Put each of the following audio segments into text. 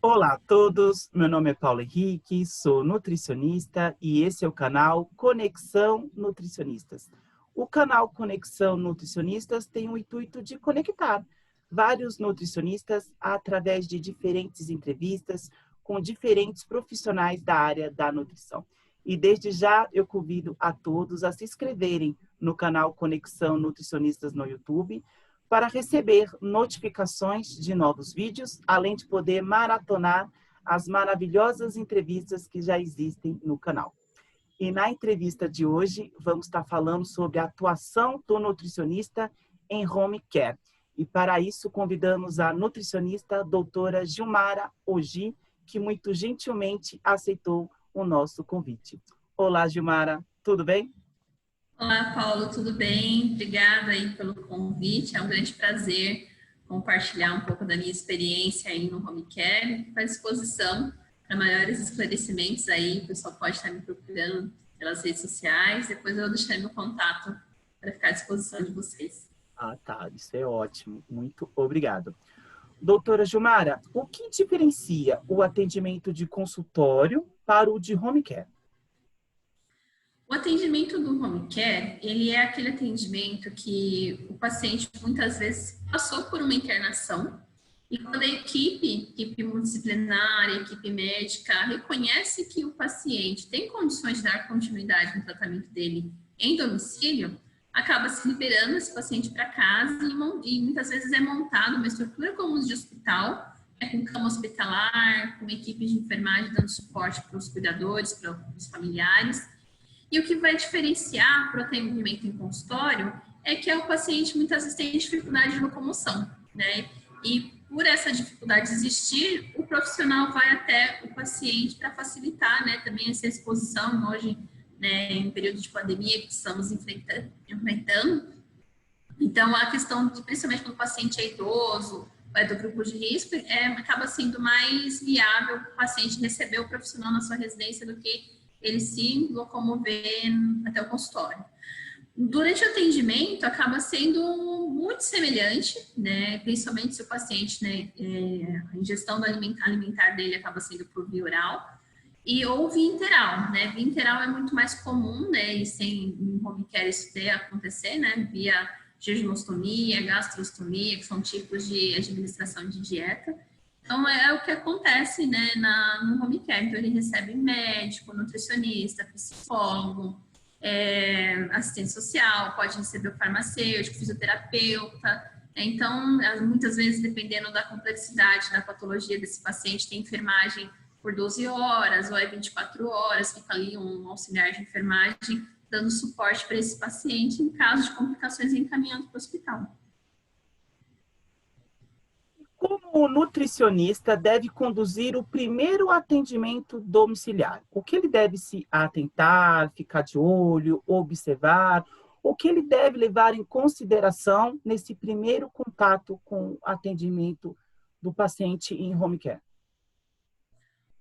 Olá a todos, meu nome é Paulo Henrique, sou nutricionista e esse é o canal Conexão Nutricionistas. O canal Conexão Nutricionistas tem o intuito de conectar vários nutricionistas através de diferentes entrevistas com diferentes profissionais da área da nutrição. E desde já eu convido a todos a se inscreverem no canal Conexão Nutricionistas no YouTube, para receber notificações de novos vídeos, além de poder maratonar as maravilhosas entrevistas que já existem no canal. E na entrevista de hoje, vamos estar falando sobre a atuação do nutricionista em home care. E para isso, convidamos a nutricionista doutora Gilmara Ogi, que muito gentilmente aceitou o nosso convite. Olá, Gilmara, tudo bem? Olá, Paulo, tudo bem? Obrigada aí pelo convite. É um grande prazer compartilhar um pouco da minha experiência aí no home care. Estou à disposição para maiores esclarecimentos aí. O pessoal pode estar me procurando pelas redes sociais. Depois eu vou deixar meu contato para ficar à disposição de vocês. Ah, tá. Isso é ótimo. Muito obrigado. Doutora Gilmara, o que diferencia o atendimento de consultório para o de home care? O atendimento do home care, ele é aquele atendimento que o paciente muitas vezes passou por uma internação e quando a equipe multidisciplinar, a equipe médica reconhece que o paciente tem condições de dar continuidade no tratamento dele em domicílio, acaba se liberando esse paciente para casa e muitas vezes é montada uma estrutura como de hospital, com cama hospitalar, com equipes de enfermagem dando suporte para os cuidadores, para os familiares. E o que vai diferenciar para o atendimento em consultório é que o paciente muitas vezes tem dificuldade de locomoção, né? E por essa dificuldade existir, o profissional vai até o paciente para facilitar, né, também essa exposição hoje, né, em período de pandemia que estamos enfrentando. Então, a questão, principalmente quando o paciente é idoso, é do grupo de risco, acaba sendo mais viável o paciente receber o profissional na sua residência do que ele se locomover até o consultório. Durante o atendimento, acaba sendo muito semelhante, né? Principalmente se o paciente, né, a ingestão do alimentar dele acaba sendo por via oral, ou via interal, né? Via interal é muito mais comum, né? E sem em home care isso acontecer, né? Via jejunostomia, gastrostomia, que são tipos de administração de dieta. Então, é o que acontece, né, no home care. Então, ele recebe médico, nutricionista, psicólogo, assistente social, pode receber o farmacêutico, fisioterapeuta. Então, muitas vezes, dependendo da complexidade da patologia desse paciente, tem enfermagem por 12 horas ou 24 horas, fica ali um auxiliar de enfermagem dando suporte para esse paciente em caso de complicações e encaminhando para o hospital. Como o nutricionista deve conduzir o primeiro atendimento domiciliar? O que ele deve se atentar, ficar de olho, observar? O que ele deve levar em consideração nesse primeiro contato com o atendimento do paciente em home care?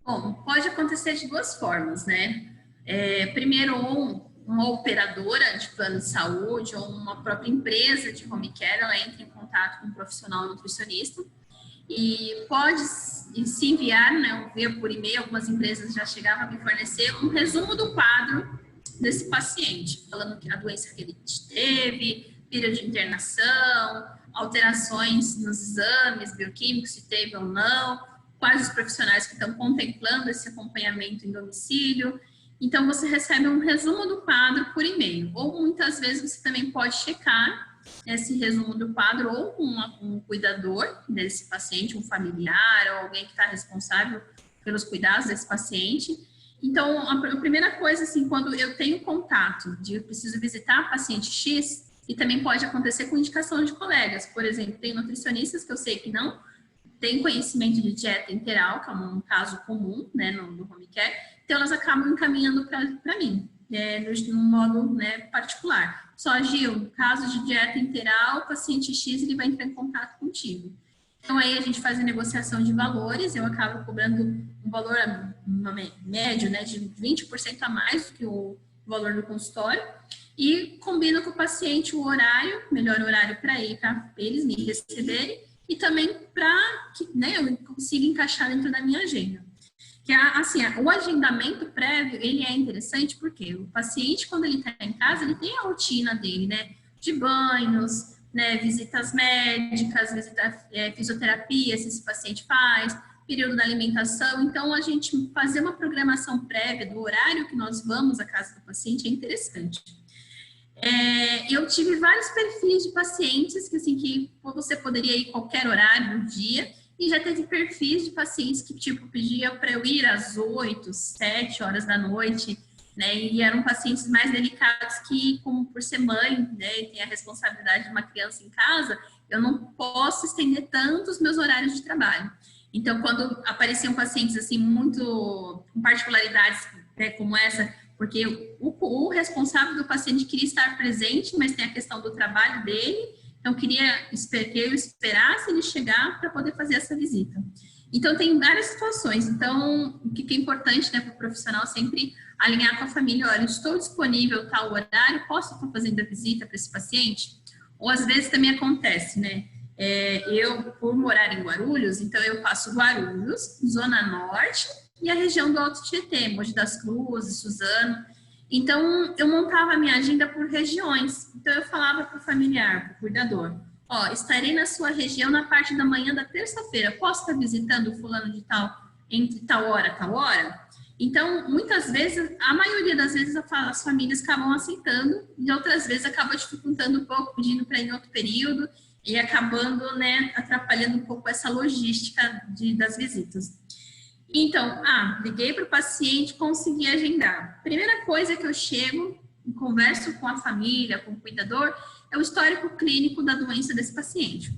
Bom, pode acontecer de duas formas, né? Primeiro, uma operadora de plano de saúde ou uma própria empresa de home care, ela entra em contato com um profissional nutricionista e pode se enviar, né, via por e-mail, algumas empresas já chegavam a me fornecer um resumo do quadro desse paciente, falando que a doença que ele teve, período de internação, alterações nos exames bioquímicos, se teve ou não, quais os profissionais que estão contemplando esse acompanhamento em domicílio. Então, você recebe um resumo do quadro por e-mail, ou muitas vezes você também pode checar esse resumo do quadro ou com um cuidador desse paciente, um familiar ou alguém que está responsável pelos cuidados desse paciente. Então, a primeira coisa, assim, quando eu tenho contato de eu preciso visitar paciente X, e também pode acontecer com indicação de colegas. Por exemplo, tem nutricionistas que eu sei que não têm conhecimento de dieta interal, que é um caso comum, né, no home care, então elas acabam encaminhando para mim, no modo, né, particular. Só, Gil, no caso de dieta interal, o paciente X ele vai entrar em contato contigo. Então, aí a gente faz a negociação de valores, eu acabo cobrando um valor médio, né, de 20% a mais do que o valor do consultório, e combino com o paciente o horário, melhor horário para eles me receberem, e também para que, né, eu consiga encaixar dentro da minha agenda. Que, assim, o agendamento prévio, ele é interessante porque o paciente, quando ele está em casa, ele tem a rotina dele, né? De banhos, né? Visitas médicas, fisioterapia, se esse paciente faz, período da alimentação. Então, a gente fazer uma programação prévia do horário que nós vamos à casa do paciente é interessante. Eu tive vários perfis de pacientes que, assim, que você poderia ir qualquer horário do dia, e já teve perfis de pacientes que, tipo, pedia para eu ir às 8, 7 horas da noite, né, e eram pacientes mais delicados que, como por ser mãe, né, e tem a responsabilidade de uma criança em casa, eu não posso estender tanto os meus horários de trabalho. Então, quando apareciam pacientes, assim, muito com particularidades, né, como essa, porque o responsável do paciente queria estar presente, mas tem a questão do trabalho dele, então queria que eu esperasse ele chegar para poder fazer essa visita. Então, tem várias situações. Então, o que é importante, né, para o profissional sempre alinhar com a família, olha, estou disponível tal horário, posso estar fazendo a visita para esse paciente? Ou às vezes também acontece, né? Eu, por morar em Guarulhos, então eu passo Guarulhos, Zona Norte e a região do Alto Tietê, Mogi das Cruzes, Suzano. Então, eu montava a minha agenda por regiões. Então, eu falava para o familiar, para o cuidador, ó, estarei na sua região na parte da manhã da terça-feira, posso estar visitando o fulano de tal, entre tal hora, tal hora? Então, muitas vezes, a maioria das vezes, as famílias acabam aceitando, e outras vezes acabam dificultando um pouco, pedindo para ir em outro período, e acabando, né, atrapalhando um pouco essa logística das visitas. Então, liguei para o paciente, consegui agendar. Primeira coisa que eu chego, converso com a família, com o cuidador, é o histórico clínico da doença desse paciente.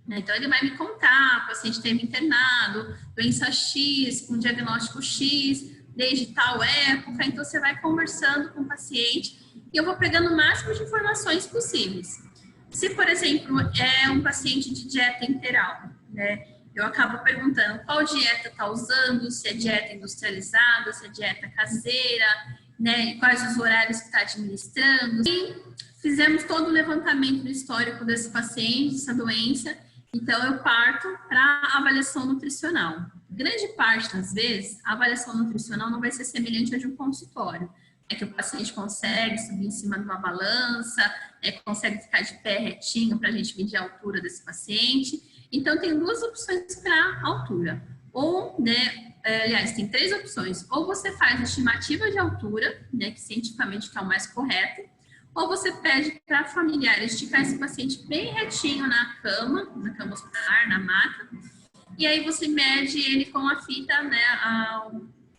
Então, ele vai me contar, o paciente teve internado, doença X, com diagnóstico X, desde tal época. Então, você vai conversando com o paciente e eu vou pegando o máximo de informações possíveis. Se, por exemplo, é um paciente de dieta enteral, né? Eu acabo perguntando qual dieta está usando, se é dieta industrializada, se é dieta caseira, né? Quais os horários que está administrando. E fizemos todo o levantamento do histórico desse paciente, dessa doença. Então, eu parto para a avaliação nutricional. Grande parte das vezes, a avaliação nutricional não vai ser semelhante à de um consultório. É que o paciente consegue subir em cima de uma balança, consegue ficar de pé retinho para a gente medir a altura desse paciente. Então, tem duas opções para altura. Ou, né, aliás, tem três opções. Ou você faz a estimativa de altura, né, que cientificamente que é o mais correto, ou você pede para familiar esticar esse paciente bem retinho na cama hospitalar, na maca, e aí você mede ele com a fita, né,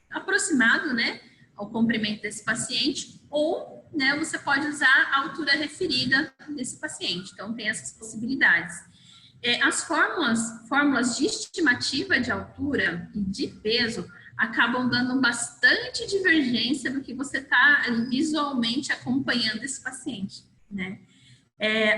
aproximado, né, ao comprimento desse paciente, ou, né, você pode usar a altura referida desse paciente. Então, tem essas possibilidades. As fórmulas de estimativa de altura e de peso acabam dando bastante divergência do que você está visualmente acompanhando esse paciente, né?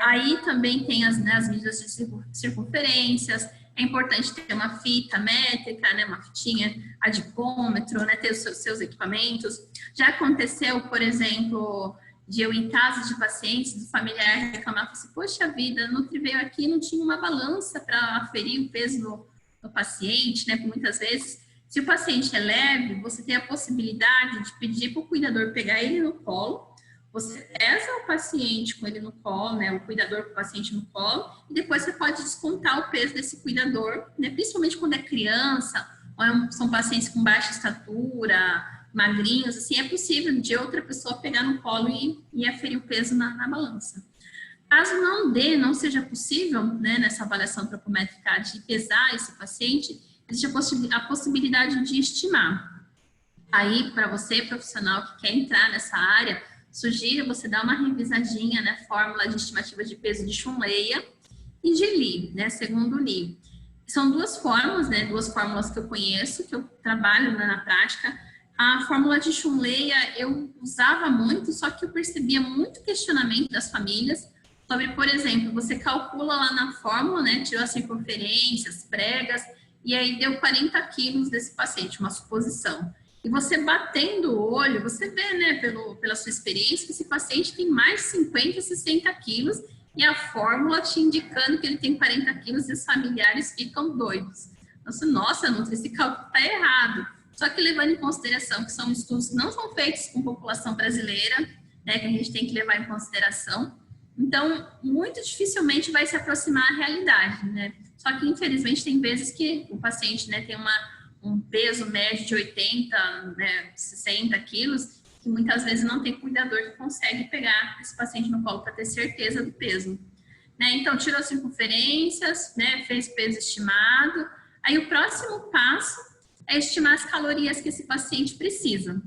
Aí também tem as medidas de circunferências. É importante ter uma fita métrica, né, uma fitinha adipômetro, né, ter os seus equipamentos. Já aconteceu, por exemplo, de eu em casa de pacientes, do familiar reclamar, assim, poxa vida, a Nutri veio aqui e não tinha uma balança para aferir o peso do paciente, né? Porque muitas vezes, se o paciente é leve, você tem a possibilidade de pedir para o cuidador pegar ele no colo, você pesa o paciente com ele no colo, né? O cuidador com o paciente no colo, e depois você pode descontar o peso desse cuidador, né? Principalmente quando é criança, ou são pacientes com baixa estatura, magrinhos, assim, é possível de outra pessoa pegar no colo e aferir o peso na balança. Caso não seja possível, né, nessa avaliação antropométrica de pesar esse paciente, existe a possibilidade de estimar. Aí, para você, profissional que quer entrar nessa área, sugiro você dar uma revisadinha na fórmula de estimativa de peso de Schumleia e de Lee, né, segundo Lee. São duas fórmulas, né, duas fórmulas que eu conheço, que eu trabalho, né, na prática. A fórmula de Schumleia eu usava muito, só que eu percebia muito questionamento das famílias sobre, por exemplo, você calcula lá na fórmula, né, tirou as circunferências, pregas, e aí deu 40 quilos desse paciente, uma suposição. E você batendo o olho, você vê, né, pela sua experiência, que esse paciente tem mais de 50, 60 quilos, e a fórmula te indicando que ele tem 40 quilos e os familiares ficam doidos. Nossa, Nutri, esse cálculo está errado. Só que levando em consideração que são estudos que não são feitos com população brasileira, né, que a gente tem que levar em consideração. Então, muito dificilmente vai se aproximar à realidade, né? Só que, infelizmente, tem vezes que o paciente, né, tem um peso médio de 80, né, 60 quilos, que muitas vezes não tem cuidador que consegue pegar esse paciente no colo para ter certeza do peso. Né? Então, tirou circunferências, né, fez peso estimado. Aí, o próximo passo é estimar as calorias que esse paciente precisa,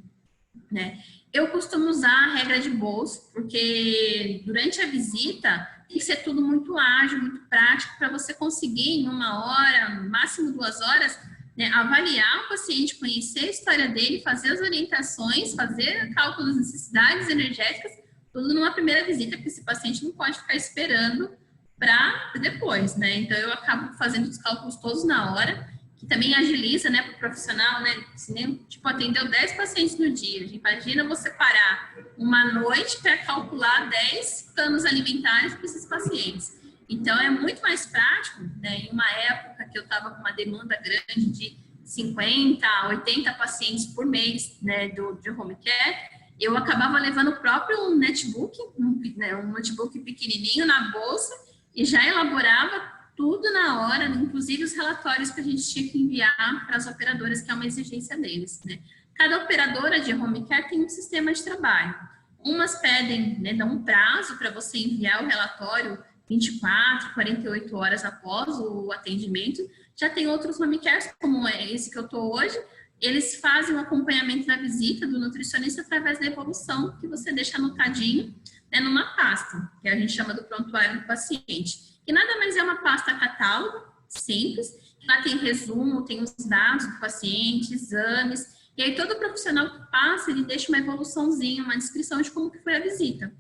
né? Eu costumo usar a regra de Bowles, porque durante a visita tem que ser tudo muito ágil, muito prático, para você conseguir em 1 hora, no máximo 2 horas, né, avaliar o paciente, conhecer a história dele, fazer as orientações, fazer cálculo das necessidades energéticas, tudo numa primeira visita, porque esse paciente não pode ficar esperando para depois, né? Então, eu acabo fazendo os cálculos todos na hora, que também agiliza, né, para o profissional, né? Se nem, tipo, atendeu 10 pacientes no dia. Imagina você parar uma noite para calcular 10 planos alimentares para esses pacientes. Então, é muito mais prático, né? Em uma época que eu estava com uma demanda grande de 50, 80 pacientes por mês, né, de home care, eu acabava levando o próprio netbook, um notebook pequenininho na bolsa, e já elaborava tudo na hora, inclusive os relatórios que a gente tinha que enviar para as operadoras, que é uma exigência deles, né? Cada operadora de home care tem um sistema de trabalho. Umas pedem, né, dão um prazo para você enviar o relatório 24, 48 horas após o atendimento. Já tem outros home cares, como esse que eu estou hoje, eles fazem o acompanhamento da visita do nutricionista através da evolução, que você deixa anotadinho, né, numa pasta, que a gente chama do prontuário do paciente. Que nada mais é uma pasta catálogo, simples, lá tem resumo, tem os dados do paciente, exames, e aí todo profissional que passa, ele deixa uma evoluçãozinha, uma descrição de como que foi a visita.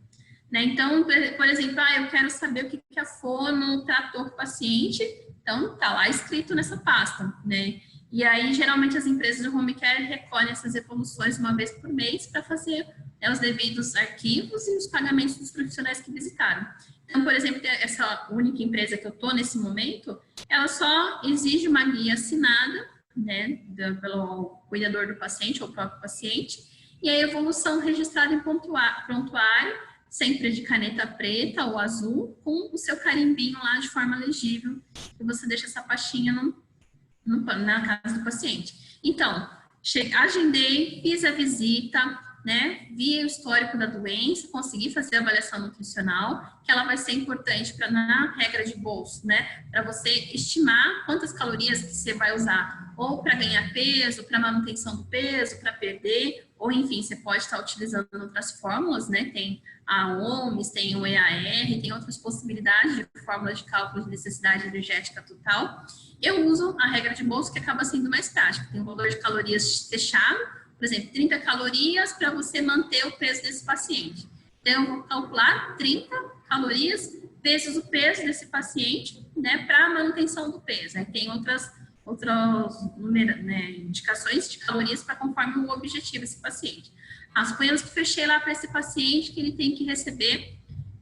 Né? Então, por exemplo, eu quero saber o que a fono tratou com o paciente, então tá lá escrito nessa pasta, né? E aí, geralmente, as empresas de home care recolhem essas evoluções uma vez por mês para fazer, né, os devidos arquivos e os pagamentos dos profissionais que visitaram. Então, por exemplo, essa única empresa que eu estou nesse momento, ela só exige uma guia assinada, né, pelo cuidador do paciente ou próprio paciente, e a evolução registrada em prontuário, sempre de caneta preta ou azul, com o seu carimbinho lá de forma legível, e você deixa essa pastinha na casa do paciente. Então, agendei, fiz a visita, né, vi o histórico da doença, consegui fazer a avaliação nutricional, que ela vai ser importante na regra de Bowles, né, para você estimar quantas calorias que você vai usar, ou para ganhar peso, para manutenção do peso, para perder, ou enfim, você pode estar utilizando outras fórmulas, né, tem a OMS, tem o EAR, tem outras possibilidades de fórmulas de cálculo de necessidade energética total. Eu uso a regra de Bowles, que acaba sendo mais prática, tem um valor de calorias fechado, por exemplo, 30 calorias para você manter o peso desse paciente. Então, eu vou calcular 30 calorias vezes o peso desse paciente, né, para a manutenção do peso. Aí tem outras né, indicações de calorias para conforme o objetivo desse paciente. Suponhamos que fechei lá para esse paciente que ele tem que receber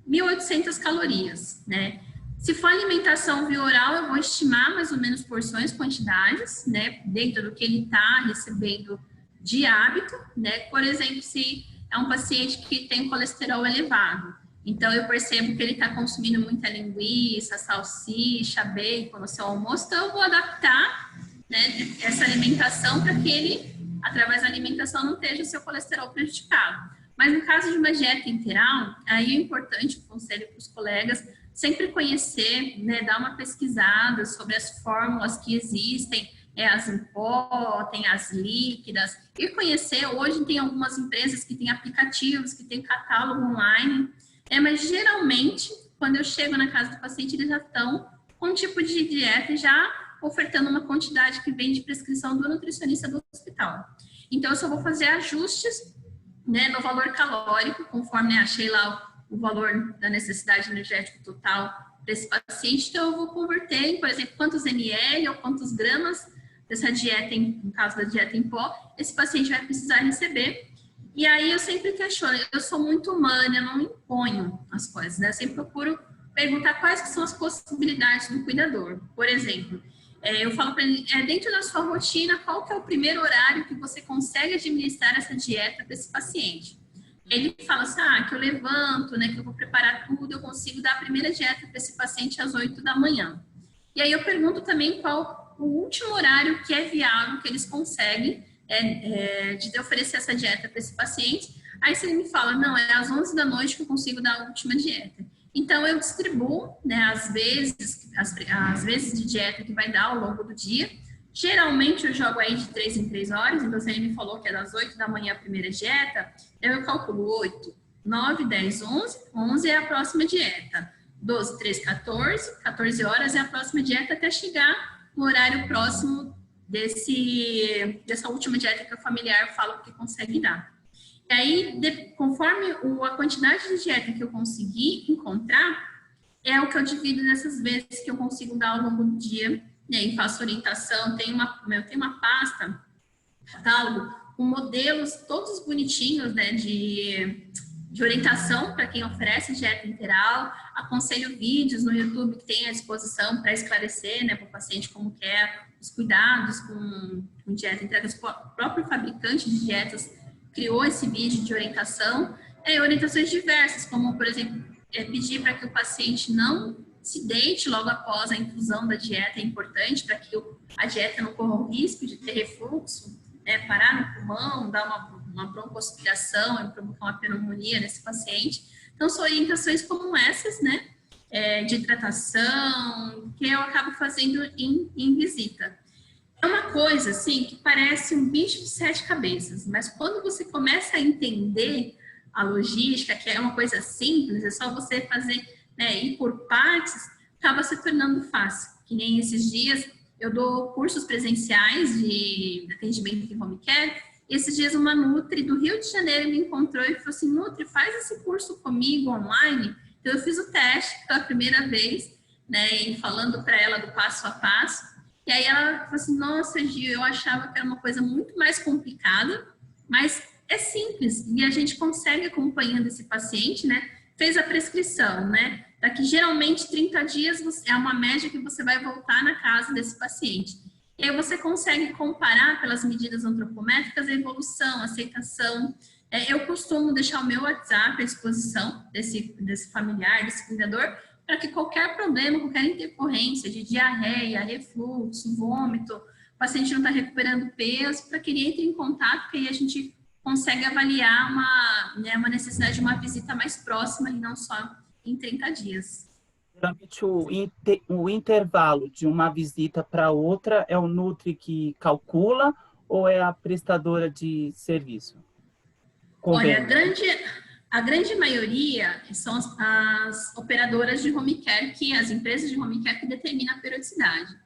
1.800 calorias, né? Se for alimentação via oral, eu vou estimar mais ou menos porções, quantidades, né, dentro do que ele está recebendo de hábito, né? Por exemplo, se é um paciente que tem colesterol elevado, então eu percebo que ele está consumindo muita linguiça, salsicha, bacon no seu almoço, então eu vou adaptar, né, essa alimentação para que ele, através da alimentação, não esteja o seu colesterol prejudicado. Mas no caso de uma dieta integral, aí é importante o conselho para os colegas sempre conhecer, né, dar uma pesquisada sobre as fórmulas que existem, as em pó, tem as líquidas, e conhecer. Hoje tem algumas empresas que têm aplicativos, que têm catálogo online, mas geralmente, quando eu chego na casa do paciente, eles já estão com um tipo de dieta e já ofertando uma quantidade que vem de prescrição do nutricionista do hospital. Então, eu só vou fazer ajustes, né, no valor calórico, conforme achei lá o valor da necessidade energética total desse paciente. Então, eu vou converter em, por exemplo, quantos ml ou quantos gramas dessa dieta, no caso da dieta em pó, esse paciente vai precisar receber. E aí eu sempre questiono, eu sou muito humana, eu não imponho as coisas, né? Eu sempre procuro perguntar quais que são as possibilidades do cuidador. Por exemplo, Eu falo para ele, dentro da sua rotina, qual que é o primeiro horário que você consegue administrar essa dieta para esse paciente? Ele fala assim, que eu levanto, né, que eu vou preparar tudo, eu consigo dar a primeira dieta para esse paciente às 8 da manhã. E aí eu pergunto também qual o último horário que é viável, que eles conseguem de oferecer essa dieta para esse paciente. Aí se ele me fala, não, é às 11 da noite que eu consigo dar a última dieta. Então eu distribuo, né, as vezes de dieta que vai dar ao longo do dia. Geralmente eu jogo aí de 3 em 3 horas, então se ele me falou que é das 8 da manhã a primeira dieta, eu calculo 8, 9, 10, 11, 11 é a próxima dieta, 12, 13, 14, 14 horas é a próxima dieta até chegar no horário próximo dessa última dieta que o familiar fala que consegue dar. E aí, conforme a quantidade de dieta que eu conseguir encontrar, é o que eu divido nessas vezes que eu consigo dar ao longo do dia. E aí faço orientação, eu tenho uma pasta, catálogo, com modelos todos bonitinhos, né, de orientação para quem oferece dieta integral, aconselho vídeos no YouTube que tem à disposição para esclarecer, né, para o paciente como que é os cuidados com dieta integral. O próprio fabricante de dietas criou esse vídeo de orientação, orientações diversas, como, por exemplo, pedir para que o paciente não se deite logo após a infusão da dieta, é importante para que a dieta não corra o risco de ter refluxo, parar no pulmão, dar uma broncoaspiração e provocar uma pneumonia nesse paciente. Então, são orientações como essas, né, de hidratação, que eu acabo fazendo em visita. É uma coisa, assim, que parece um bicho de 7 cabeças, mas quando você começa a entender a logística, que é uma coisa simples, é só você fazer, né, ir por partes, acaba se tornando fácil. Que nem esses dias eu dou cursos presenciais de atendimento em home care. Esses dias uma Nutri do Rio de Janeiro me encontrou e falou assim, Nutri, faz esse curso comigo online. Então eu fiz o teste pela primeira vez, né, e falando para ela do passo a passo. E aí ela falou assim, nossa, Gil, eu achava que era uma coisa muito mais complicada, mas é simples e a gente consegue acompanhando esse paciente, né? Fez a prescrição, né? Daqui geralmente 30 dias é uma média que você vai voltar na casa desse paciente. E aí você consegue comparar pelas medidas antropométricas a evolução, a aceitação. Eu costumo deixar o meu WhatsApp à disposição desse familiar, desse cuidador, para que qualquer problema, qualquer intercorrência de diarreia, refluxo, vômito, o paciente não está recuperando peso, para que ele entre em contato, porque aí a gente consegue avaliar uma necessidade de uma visita mais próxima e não só em 30 dias. Geralmente o intervalo de uma visita para outra é o Nutri que calcula ou é a prestadora de serviço? Olha, a grande maioria são as operadoras de home care, as empresas de home care que determinam a periodicidade.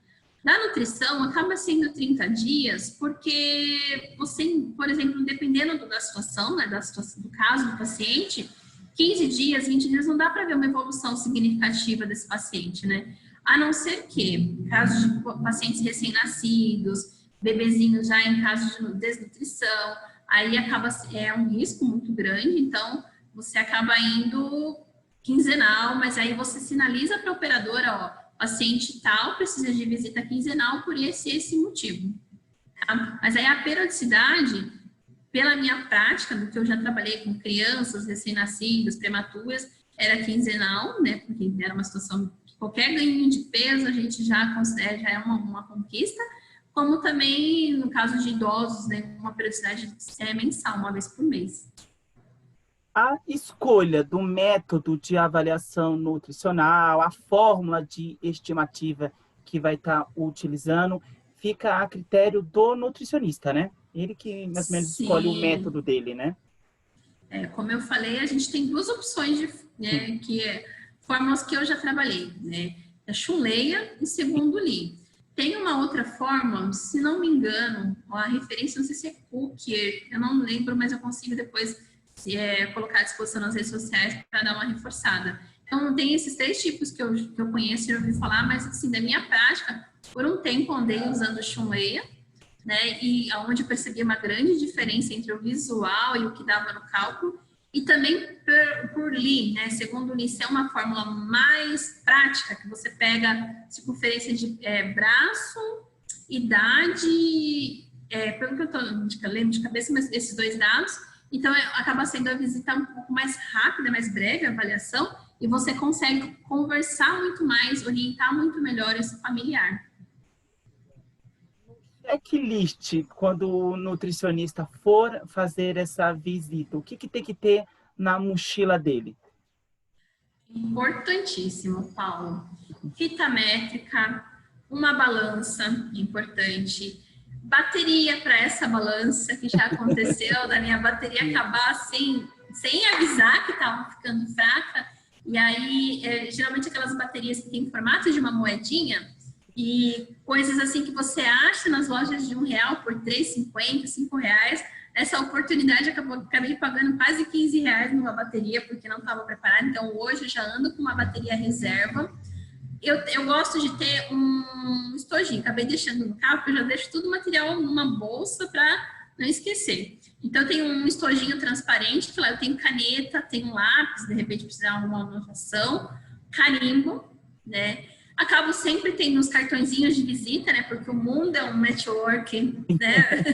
Na nutrição, acaba sendo 30 dias, porque você, por exemplo, dependendo da situação, né, do caso do paciente, 15 dias, 20 dias, não dá para ver uma evolução significativa desse paciente, né? A não ser que, casos de pacientes recém-nascidos, bebezinhos já em caso de desnutrição, aí é um risco muito grande, então você acaba indo quinzenal, mas aí você sinaliza para a operadora, paciente tal precisa de visita quinzenal por esse motivo. Tá? Mas aí a periodicidade, pela minha prática, do que eu já trabalhei com crianças recém-nascidas, prematuras, era quinzenal, né? Porque era uma situação que qualquer ganho de peso a gente já considera, já é uma conquista, como também no caso de idosos, né? Uma periodicidade mensal, uma vez por mês. A escolha do método de avaliação nutricional, a fórmula de estimativa que vai estar utilizando, fica a critério do nutricionista, né? Ele que mais ou menos escolhe o método dele, né? Como eu falei, a gente tem duas opções fórmulas que eu já trabalhei, né? A Schuleia e segundo Lee. Tem uma outra fórmula, se não me engano, a referência, não sei se é Cookier, eu não lembro, mas eu consigo depois colocar à disposição nas redes sociais para dar uma reforçada. Então, tem esses 3 tipos que eu conheço e ouvi falar, mas assim, da minha prática, por um tempo andei usando Schuleia, né, e onde eu percebi uma grande diferença entre o visual e o que dava no cálculo, e também por Lee, né? Segundo o Lee, é uma fórmula mais prática, que você pega circunferência de braço, idade, pelo que eu lembro de cabeça, mas esses dois dados, então acaba sendo a visita um pouco mais rápida, mais breve, a avaliação, e você consegue conversar muito mais, orientar muito melhor esse familiar. Checklist, quando o nutricionista for fazer essa visita, o que tem que ter na mochila dele? Importantíssimo, Paulo. Fita métrica, uma balança importante, bateria para essa balança, que já aconteceu, da minha bateria acabar sem avisar que estava ficando fraca. E aí, geralmente aquelas baterias que tem formato de uma moedinha e coisas assim que você acha nas lojas de R$1 por R$3,50, R$5. Essa oportunidade acabei pagando quase R$15 numa bateria, porque não estava preparada. Então, hoje eu já ando com uma bateria reserva. Eu gosto de ter um estojinho. Acabei deixando no carro, porque eu já deixo tudo o material numa bolsa para não esquecer. Então, eu tenho um estojinho transparente, que lá eu tenho caneta, tenho lápis, de repente precisar de uma anotação, carimbo, né? Acabo sempre tendo uns cartõezinhos de visita, né? Porque o mundo é um network, né?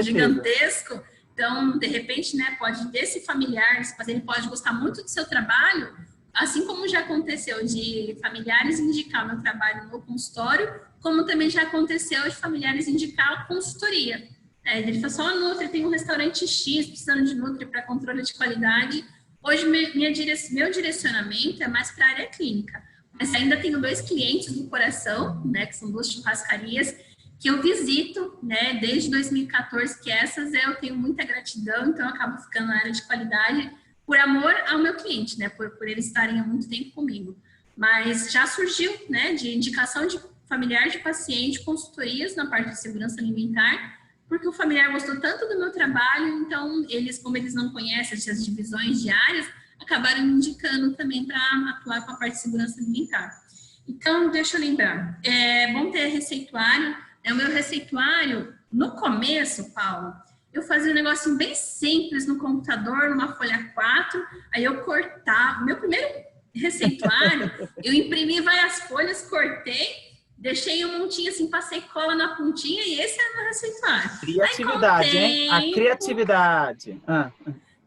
Gigantesco. Então, de repente, né? Pode desse familiar, ele pode gostar muito do seu trabalho, assim como já aconteceu de familiares indicar meu trabalho no consultório, como também já aconteceu de familiares indicar a consultoria. Ele falou assim, Nutri, tem um restaurante X precisando de Nutri para controle de qualidade. Hoje, meu direcionamento é mais para a área clínica. Mas ainda tenho 2 clientes do coração, né, que são 2 churrascarias, que eu visito, né, desde 2014, que essas eu tenho muita gratidão, então eu acabo ficando na área de qualidade por amor ao meu cliente, né, por eles estarem há muito tempo comigo. Mas já surgiu, né, de indicação de familiar de paciente, consultorias na parte de segurança alimentar, porque o familiar gostou tanto do meu trabalho, então eles, como eles não conhecem as divisões diárias, acabaram me indicando também para atuar com a parte de segurança alimentar. Então, deixa eu lembrar, é bom ter receituário. O meu receituário, no começo, Paulo, eu fazia um negocinho bem simples no computador, numa folha 4, aí eu cortava. O meu primeiro receituário, eu imprimi várias folhas, cortei, deixei um montinho assim, passei cola na pontinha e esse era o meu receituário. Criatividade, hein? A criatividade.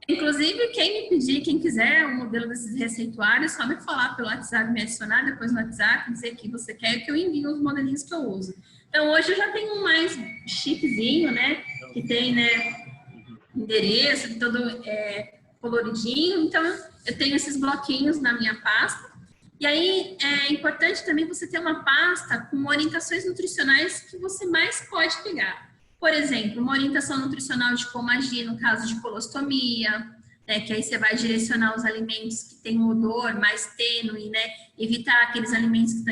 Inclusive, quem me pedir, quem quiser o modelo desses receituários, só me falar pelo WhatsApp, me adicionar depois no WhatsApp, dizer que você quer que eu envie os modelinhos que eu uso. Então, hoje eu já tenho um mais chiquezinho, né? Que tem, né, endereço, todo coloridinho. Então, eu tenho esses bloquinhos na minha pasta. E aí, é importante também você ter uma pasta com orientações nutricionais que você mais pode pegar. Por exemplo, uma orientação nutricional de como agir no caso de colostomia, né, que aí você vai direcionar os alimentos que têm um odor mais tênue, né, evitar aqueles alimentos que,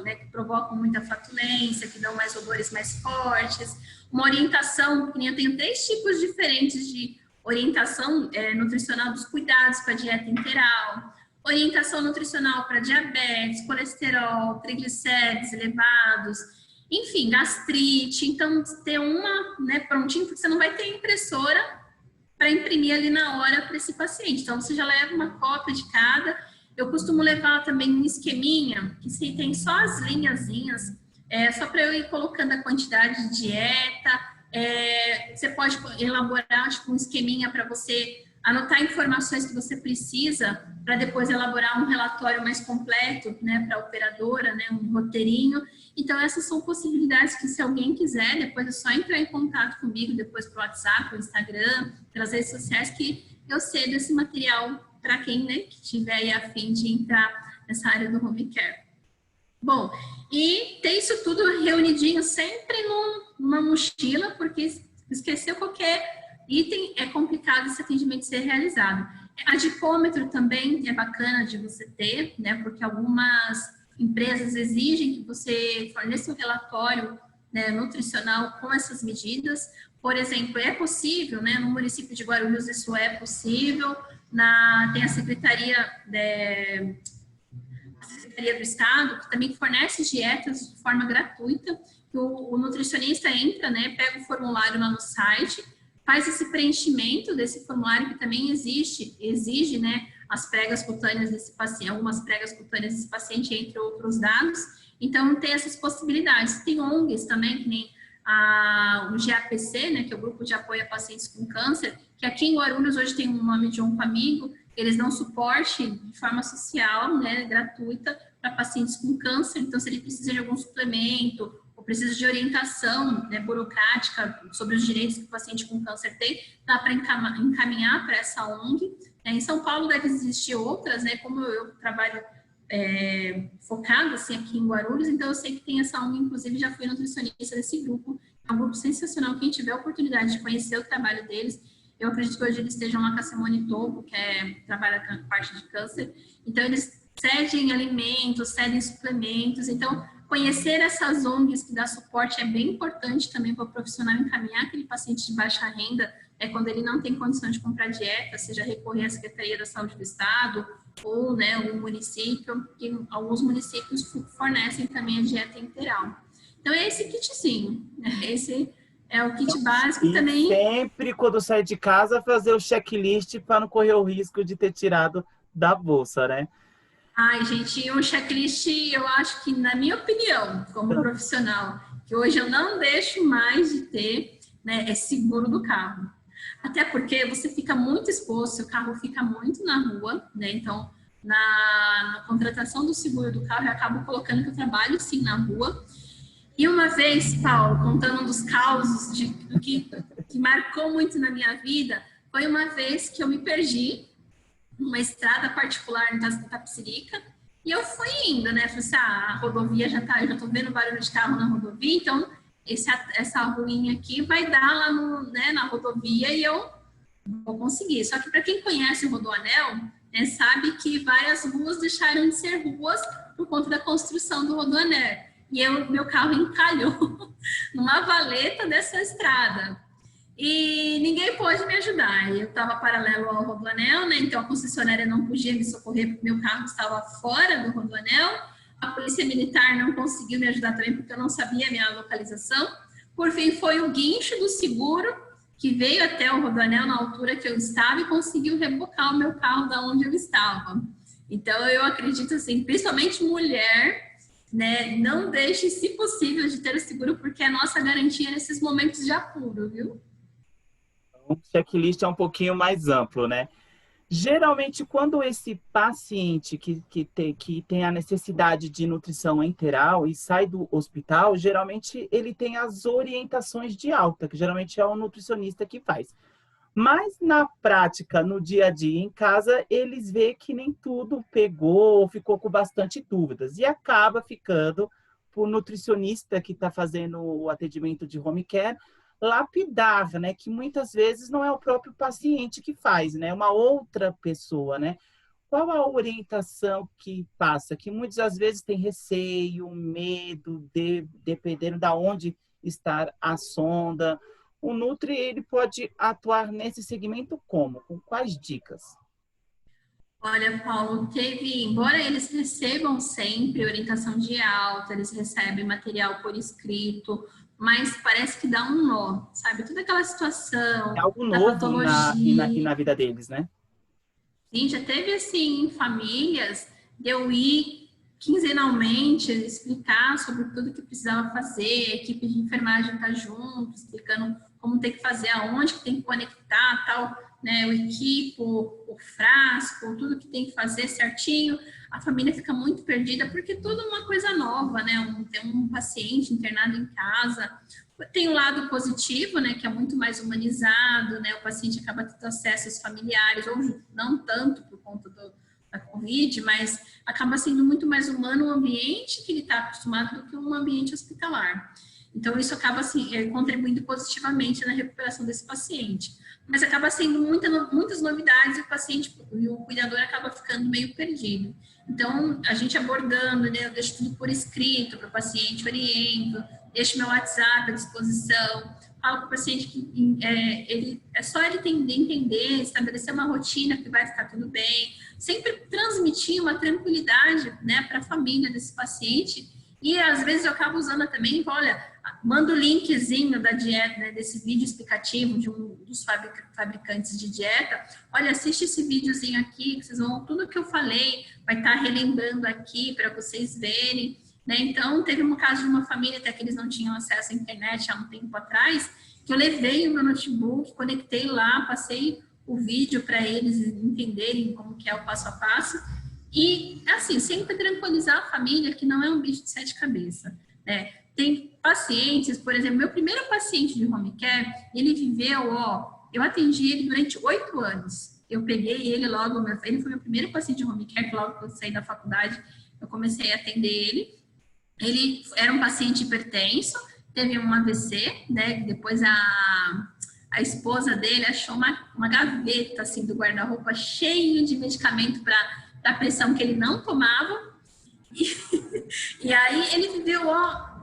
né, que provocam muita flatulência, que dão mais odores mais fortes. Uma orientação, porque eu tenho 3 tipos diferentes de orientação nutricional dos cuidados com a dieta interal. Orientação nutricional para diabetes, colesterol, triglicérides elevados, enfim, gastrite. Então, ter uma, né, prontinho, porque você não vai ter impressora para imprimir ali na hora para esse paciente. Então, você já leva uma cópia de cada. Eu costumo levar também um esqueminha, que se tem só as linhazinhas, só para eu ir colocando a quantidade de dieta. Você pode elaborar tipo, um esqueminha para você anotar informações que você precisa para depois elaborar um relatório mais completo, né, para a operadora, né, um roteirinho. Então, essas são possibilidades que, se alguém quiser, depois é só entrar em contato comigo, depois pelo WhatsApp, pelo Instagram, pelas redes sociais, que eu cedo esse material para quem, né, que tiver aí a fim de entrar nessa área do home care. Bom, e ter isso tudo reunidinho sempre numa mochila, porque esqueceu qualquer item, é complicado esse atendimento ser realizado. Adipômetro também é bacana de você ter, né? Porque algumas empresas exigem que você forneça um relatório, né, nutricional com essas medidas. Por exemplo, é possível, né? No município de Guarulhos isso é possível. Tem a Secretaria do Estado, que também fornece dietas de forma gratuita. O nutricionista entra, né? Pega o formulário lá no site, faz esse preenchimento desse formulário que também exige, né, as pregas cutâneas desse paciente, algumas pregas cutâneas desse paciente, entre outros dados. Então, tem essas possibilidades. Tem ONGs também, que nem o GAPC, né, que é o Grupo de Apoio a Pacientes com Câncer, que aqui em Guarulhos hoje tem um nome de um amigo, eles dão suporte de forma social, né, gratuita, para pacientes com câncer. Então, se ele precisa de algum suplemento, ou precisa de orientação, né, burocrática sobre os direitos que o paciente com câncer tem, dá para encaminhar para essa ONG. Em São Paulo deve existir outras, né, como eu trabalho focado assim, aqui em Guarulhos, então eu sei que tem essa ONG, inclusive já fui nutricionista desse grupo, é um grupo sensacional. Quem tiver a oportunidade de conhecer o trabalho deles, eu acredito que hoje eles estejam lá com a Simone Tobo, que trabalha com a parte de câncer, então eles cedem alimentos, cedem suplementos. Então conhecer essas ONGs que dá suporte é bem importante também para o profissional encaminhar aquele paciente de baixa renda, quando ele não tem condição de comprar dieta, seja recorrer à Secretaria da Saúde do Estado, ou, né, o município, que alguns municípios fornecem também a dieta integral. Então, é esse kitzinho, né? Esse é o kit básico e também. Sempre, quando sai de casa, fazer o checklist para não correr o risco de ter tirado da bolsa, né? Ai, gente, um checklist, eu acho que, na minha opinião, como profissional, que hoje eu não deixo mais de ter, né, é seguro do carro. Até porque você fica muito exposto, seu carro fica muito na rua, né? Então, na contratação do seguro do carro, eu acabo colocando que eu trabalho sim na rua. E uma vez, Paulo, contando um dos causos do que marcou muito na minha vida, foi uma vez que eu me perdi numa estrada particular em Itapecerica, e eu fui indo, né? Falei assim, a rodovia já tá, eu já tô vendo barulho de carro na rodovia, então essa ruinha aqui vai dar lá na rodovia e eu vou conseguir. Só que para quem conhece o Rodoanel, né, sabe que várias ruas deixaram de ser ruas por conta da construção do Rodoanel. E meu carro encalhou numa valeta dessa estrada. E ninguém pôde me ajudar. Eu estava paralelo ao Rodoanel, né? Então a concessionária não podia me socorrer porque meu carro estava fora do Rodoanel. A polícia militar não conseguiu me ajudar também porque eu não sabia a minha localização. Por fim, foi o guincho do seguro que veio até o Rodoanel na altura que eu estava e conseguiu rebocar o meu carro da onde eu estava. Então, eu acredito assim, principalmente mulher, né, não deixe, se possível, de ter o seguro, porque é a nossa garantia nesses momentos de apuro, viu? O checklist é um pouquinho mais amplo, né? Geralmente, quando esse paciente que tem a necessidade de nutrição enteral e sai do hospital, geralmente ele tem as orientações de alta, que geralmente é o nutricionista que faz. Mas na prática, no dia a dia, em casa, eles veem que nem tudo pegou, ficou com bastante dúvidas. E acaba ficando para o nutricionista que está fazendo o atendimento de home care lapidar, né? Que muitas vezes não é o próprio paciente que faz, né? É uma outra pessoa, né? Qual a orientação que passa? Que muitas das vezes tem receio, medo, dependendo de onde está a sonda. O Nutri, ele pode atuar nesse segmento como? Com quais dicas? Olha, Paulo, embora eles recebam sempre orientação de alta, eles recebem material por escrito, mas parece que dá um nó, sabe? Toda aquela situação É algo da novo patologia. na vida deles, né? Sim, já teve assim famílias de eu ir quinzenalmente explicar sobre tudo que precisava fazer, a equipe de enfermagem está junto, explicando como tem que fazer, aonde que tem que conectar, tal, né, o equipo, o frasco, tudo que tem que fazer certinho. A família fica muito perdida porque é tudo uma coisa nova, né? Tem um paciente internado em casa. Tem o lado positivo, né, que é muito mais humanizado, né, o paciente acaba tendo acesso aos familiares, ou não tanto por conta da Covid, mas acaba sendo muito mais humano o ambiente que ele está acostumado do que um ambiente hospitalar. Então, isso acaba assim, contribuindo positivamente na recuperação desse paciente. Mas acaba sendo muitas novidades e o paciente e o cuidador acaba ficando meio perdido. Então, a gente abordando, né, eu deixo tudo por escrito para o paciente, oriento, deixo meu WhatsApp à disposição, falo para o paciente que é só ele entender, estabelecer uma rotina que vai ficar tudo bem, sempre transmitir uma tranquilidade, né, para a família desse paciente E às vezes eu acabo usando também, olha, mando o linkzinho da dieta, né, desse vídeo explicativo de um dos fabricantes de dieta. Olha, assiste esse videozinho aqui, que vocês vão, tudo que eu falei vai estar relembrando aqui para vocês verem, né? Então, teve um caso de uma família até que eles não tinham acesso à internet há um tempo atrás, que eu levei o meu notebook, conectei lá, passei o vídeo para eles entenderem como que é o passo a passo. E, assim, sempre tranquilizar a família que não é um bicho de sete cabeças, né? Tem pacientes, por exemplo, meu primeiro paciente de home care, ele viveu, eu atendi ele durante 8 anos. Eu peguei ele logo, ele foi meu primeiro paciente de home care, que logo que eu saí da faculdade, eu comecei a atender ele. Ele era um paciente hipertenso, teve um AVC, né? Depois a esposa dele achou uma gaveta, assim, do guarda-roupa cheio de medicamento para a pressão que ele não tomava. E aí ele viveu,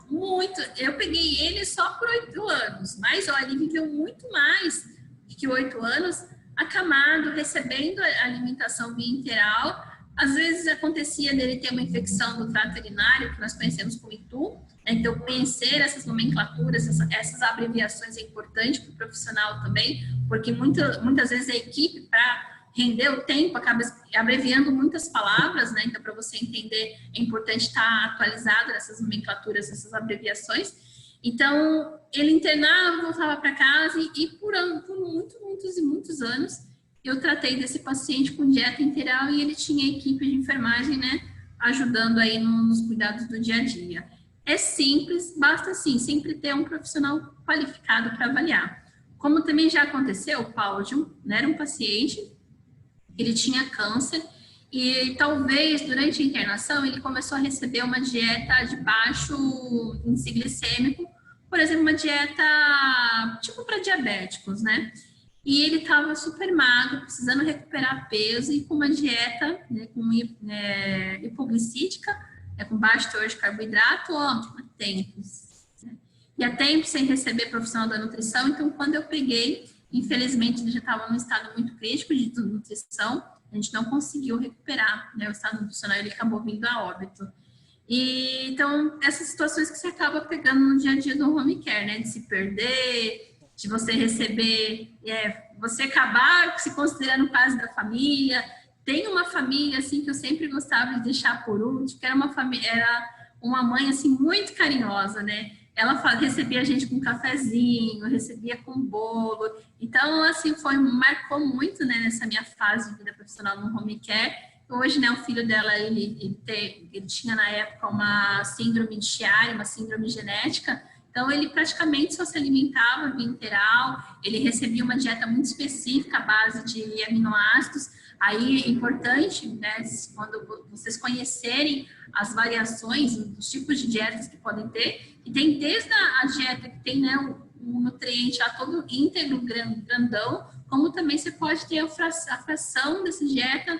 muito. Eu peguei ele só por 8 anos, mas, ele viveu muito mais que 8 anos, acamado, recebendo a alimentação via enteral. Às vezes acontecia dele ter uma infecção do trato urinário, que nós conhecemos como ITU, né? Então, conhecer essas nomenclaturas, essas abreviações é importante para o profissional também, porque muitas vezes a equipe, para render o tempo, acaba abreviando muitas palavras, né? Então, para você entender, é importante estar atualizado nessas nomenclaturas, essas abreviações. Então, ele internava, voltava para casa e por muitos anos, eu tratei desse paciente com dieta integral e ele tinha equipe de enfermagem, né? Ajudando aí nos cuidados do dia a dia. É simples, basta, assim, sempre ter um profissional qualificado para avaliar. Como também já aconteceu, o Paulo, né, era um paciente, ele tinha câncer e talvez durante a internação ele começou a receber uma dieta de baixo índice glicêmico, por exemplo, uma dieta tipo para diabéticos, né? E ele estava super magro, precisando recuperar peso e com uma dieta, né, hipoglicídica, com baixo teor de carboidrato, há tempos. Né? E há tempos sem receber profissional da nutrição, então quando eu peguei, infelizmente ele já estava num estado muito crítico de nutrição, a gente não conseguiu recuperar, né, o estado nutricional, ele acabou vindo a óbito. E, então, essas situações que você acaba pegando no dia a dia do home care, né, de se perder, de você receber, você acabar se considerando quase da família. Tem uma família, assim, que eu sempre gostava de deixar por último, que era uma mãe, assim, muito carinhosa, né? Ela recebia a gente com cafezinho, recebia com bolo. Então, assim, marcou muito, né, nessa minha fase de vida profissional no home care. Hoje, né, o filho dela, ele tinha na época uma síndrome de Chiari, uma síndrome genética. Então, ele praticamente só se alimentava via enteral, ele recebia uma dieta muito específica à base de aminoácidos. Aí é importante, né, quando vocês conhecerem as variações, os tipos de dietas que podem ter, e tem desde a dieta que tem, né, o nutriente já todo íntegro, grandão, como também você pode ter a fração dessa dieta,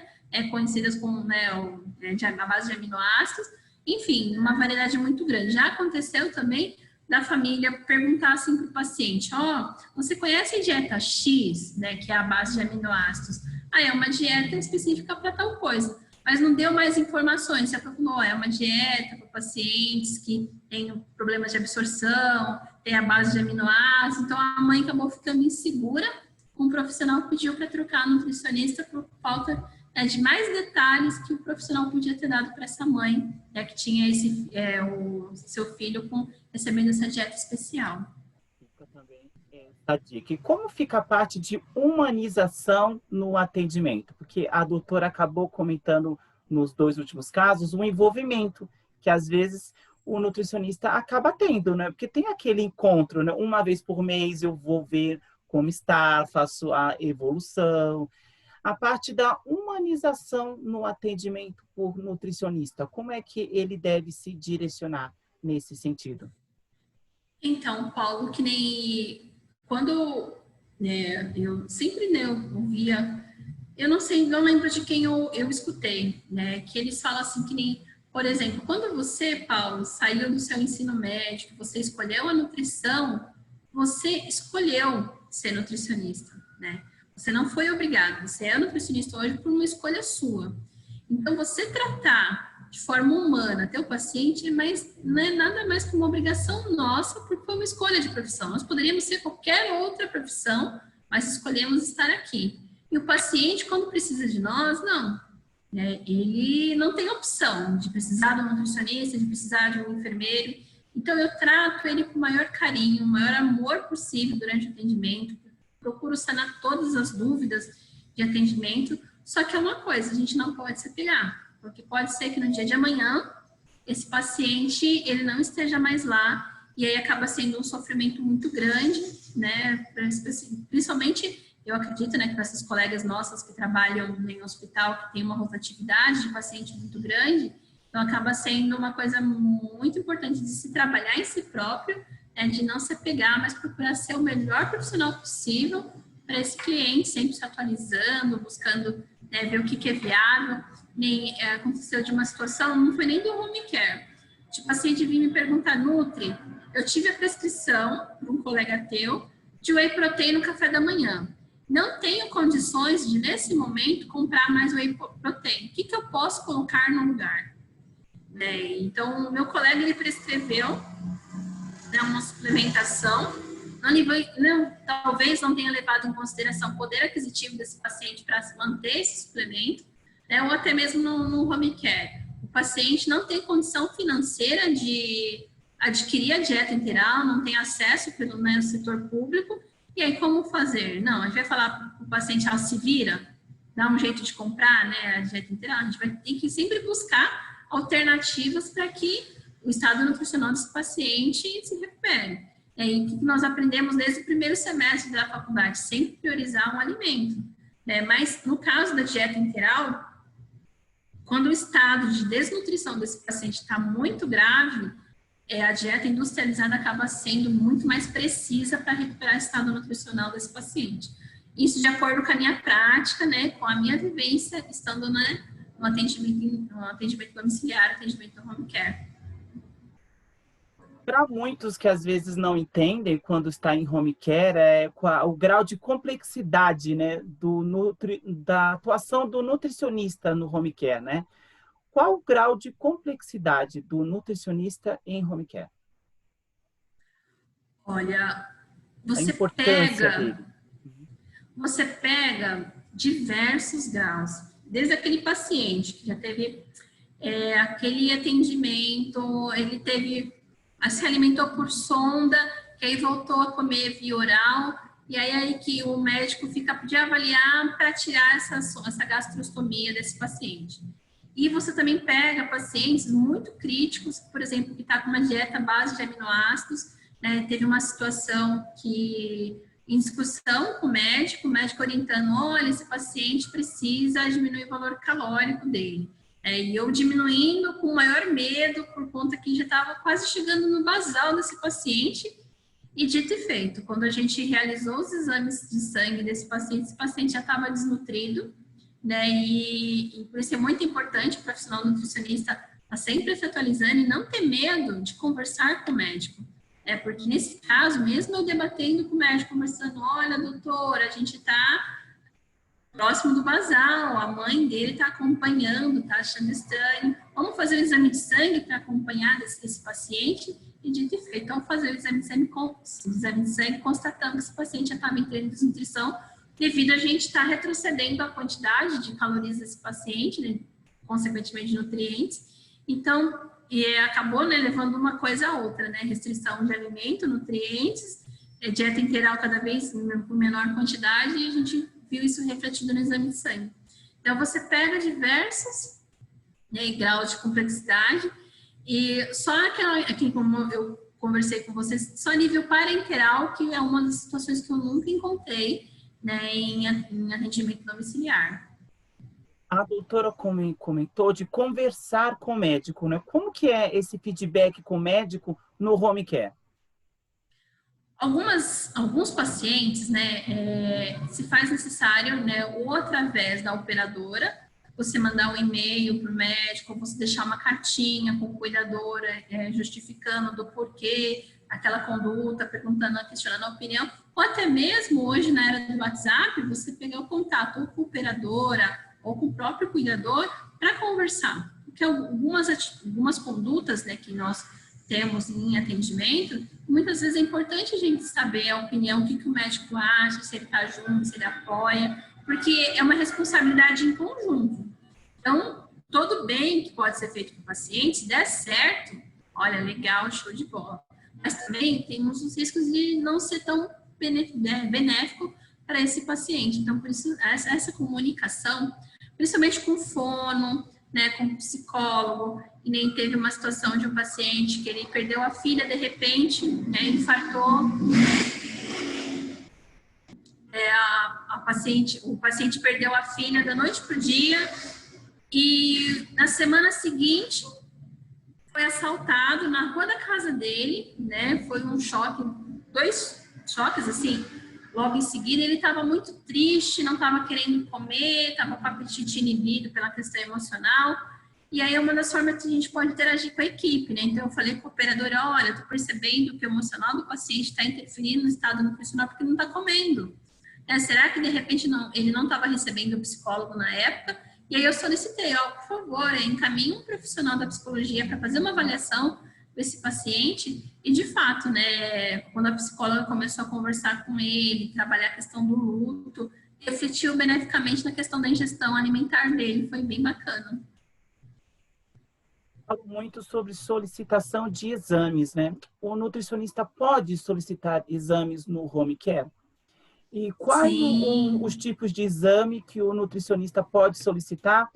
conhecidas como, né, a base de aminoácidos, enfim, uma variedade muito grande. Já aconteceu também da família perguntar assim para o paciente, você conhece a dieta X, né, que é a base de aminoácidos? É uma dieta específica para tal coisa, mas não deu mais informações, você falou, é uma dieta para pacientes que têm problemas de absorção, tem a base de aminoácidos, então a mãe acabou ficando insegura, um profissional pediu para trocar a nutricionista por falta de mais detalhes que o profissional podia ter dado para essa mãe, que tinha o seu filho recebendo essa dieta especial. Fica também essa dica. E como fica a parte de humanização no atendimento? Porque a doutora acabou comentando nos 2 últimos casos o envolvimento, que às vezes o nutricionista acaba tendo, né? Porque tem aquele encontro, né? Uma vez por mês eu vou ver como está, faço a evolução. A parte da humanização no atendimento por nutricionista, como é que ele deve se direcionar nesse sentido? Então, Paulo, que nem quando, né, eu sempre, né, eu ouvia, eu não sei, não lembro de quem eu escutei, né, que eles falam assim que nem, por exemplo, quando você, Paulo, saiu do seu ensino médio, você escolheu a nutrição, você escolheu ser nutricionista, né? Você não foi obrigado, você é nutricionista hoje por uma escolha sua. Então, você tratar de forma humana até o paciente, mas não é nada mais que uma obrigação nossa, porque foi uma escolha de profissão. Nós poderíamos ser qualquer outra profissão, mas escolhemos estar aqui. E o paciente, quando precisa de nós, não. Ele não tem opção de precisar de um nutricionista, de precisar de um enfermeiro. Então, eu trato ele com o maior carinho, o maior amor possível durante o atendimento. Procuro sanar todas as dúvidas de atendimento. Só que é uma coisa, a gente não pode se apegar. Porque pode ser que no dia de amanhã, esse paciente, ele não esteja mais lá. E aí acaba sendo um sofrimento muito grande, né? Principalmente, eu acredito, né, que para essas colegas nossas que trabalham em hospital, que tem uma rotatividade de paciente muito grande, então acaba sendo uma coisa muito importante de se trabalhar em si próprio, né, de não se apegar, mas procurar ser o melhor profissional possível para esse cliente, sempre se atualizando, buscando, né, ver o que é viável. Aconteceu de uma situação, não foi nem do home care, o paciente vinha me perguntar, Nutri, eu tive a prescrição de um colega teu de whey protein no café da manhã. Não tenho condições de, nesse momento, comprar mais whey protein. O que eu posso colocar no lugar? Então, o meu colega, ele prescreveu, né, uma suplementação. Talvez não tenha levado em consideração o poder aquisitivo desse paciente para manter esse suplemento, né, ou até mesmo no home care. O paciente não tem condição financeira de adquirir a dieta integral, não tem acesso pelo, né, setor público. E aí, como fazer? Não, a gente vai falar para o paciente, se vira, dá um jeito de comprar, né, a dieta integral. A gente vai ter que sempre buscar alternativas para que o estado nutricional desse paciente se recupere. E aí, o que nós aprendemos desde o primeiro semestre da faculdade? Sempre priorizar um alimento. Né? Mas, no caso da dieta integral, quando o estado de desnutrição desse paciente está muito grave, a dieta industrializada acaba sendo muito mais precisa para recuperar o estado nutricional desse paciente. Isso de acordo com a minha prática, né, com a minha vivência, estando, né, no atendimento domiciliar, atendimento no home care. Para muitos que às vezes não entendem quando está em home care, o grau de complexidade, né, da atuação do nutricionista no home care, né? Qual o grau de complexidade do nutricionista em home care? Olha, A importância dele. Você pega diversos graus, desde aquele paciente que já teve aquele atendimento, ele se alimentou por sonda, que aí voltou a comer via oral, e aí que o médico fica de avaliar para tirar essa gastrostomia desse paciente. E você também pega pacientes muito críticos, por exemplo, que está com uma dieta base de aminoácidos, né? Teve uma situação que, em discussão com o médico orientando, olha, esse paciente precisa diminuir o valor calórico dele. E eu diminuindo com maior medo, por conta que já estava quase chegando no basal desse paciente. E dito e feito, quando a gente realizou os exames de sangue desse paciente, esse paciente já estava desnutrido, né? E por isso é muito importante o profissional nutricionista estar sempre se atualizando e não ter medo de conversar com o médico. Porque nesse caso, mesmo eu debatendo com o médico, conversando, olha, doutora, a gente está próximo do basal, a mãe dele está acompanhando, está achando estranho, vamos fazer o exame de sangue para acompanhar esse paciente, e dito e feito, então fazer o exame de sangue constatando que esse paciente já estava em treino de desnutrição, devido a gente estar retrocedendo a quantidade de calorias desse paciente, né, consequentemente de nutrientes. Então, acabou, né, levando uma coisa a outra, né, restrição de alimento, nutrientes, dieta integral cada vez com menor quantidade, e a gente viu isso refletido no exame de sangue. Então, você pega diversos, né, graus de complexidade, e só aqui como eu conversei com vocês, só nível parenteral, que é uma das situações que eu nunca encontrei, né, em atendimento domiciliar. A doutora comentou de conversar com o médico, né? Como que é esse feedback com o médico no home care? Alguns pacientes, né, se faz necessário, né, ou através da operadora, você mandar um e-mail para o médico, ou você deixar uma cartinha com a cuidadora justificando do porquê aquela conduta, perguntando, questionando a opinião, ou até mesmo hoje na era do WhatsApp, você pegar o contato ou com a operadora ou com o próprio cuidador para conversar. que algumas condutas, né, que nós temos em atendimento, muitas vezes é importante a gente saber a opinião, o que o médico acha, se ele está junto, se ele apoia, porque é uma responsabilidade em conjunto. Então, todo bem que pode ser feito com o paciente, se der certo, olha, legal, show de bola. Mas também temos os riscos de não ser tão benéfico para esse paciente. Então, por isso, essa comunicação, principalmente com o fono, né, com o psicólogo, e nem teve uma situação de um paciente que ele perdeu a filha de repente, né, infartou, o paciente perdeu a filha da noite para o dia e na semana seguinte foi assaltado na rua da casa dele, né, foi um choque, 2 choques assim, logo em seguida ele estava muito triste, não estava querendo comer, estava com o apetite inibido pela questão emocional. E aí é uma das formas que a gente pode interagir com a equipe, né? Então eu falei com a operadora, olha, eu tô percebendo que o emocional do paciente está interferindo no estado nutricional porque não está comendo. Será que de repente ele não estava recebendo o psicólogo na época? E aí eu solicitei, por favor, encaminhe um profissional da psicologia para fazer uma avaliação desse paciente. E de fato, né, quando a psicóloga começou a conversar com ele, trabalhar a questão do luto, refletiu beneficamente na questão da ingestão alimentar dele, foi bem bacana. Falo muito sobre solicitação de exames, né? O nutricionista pode solicitar exames no home care? E quais os tipos de exame que o nutricionista pode solicitar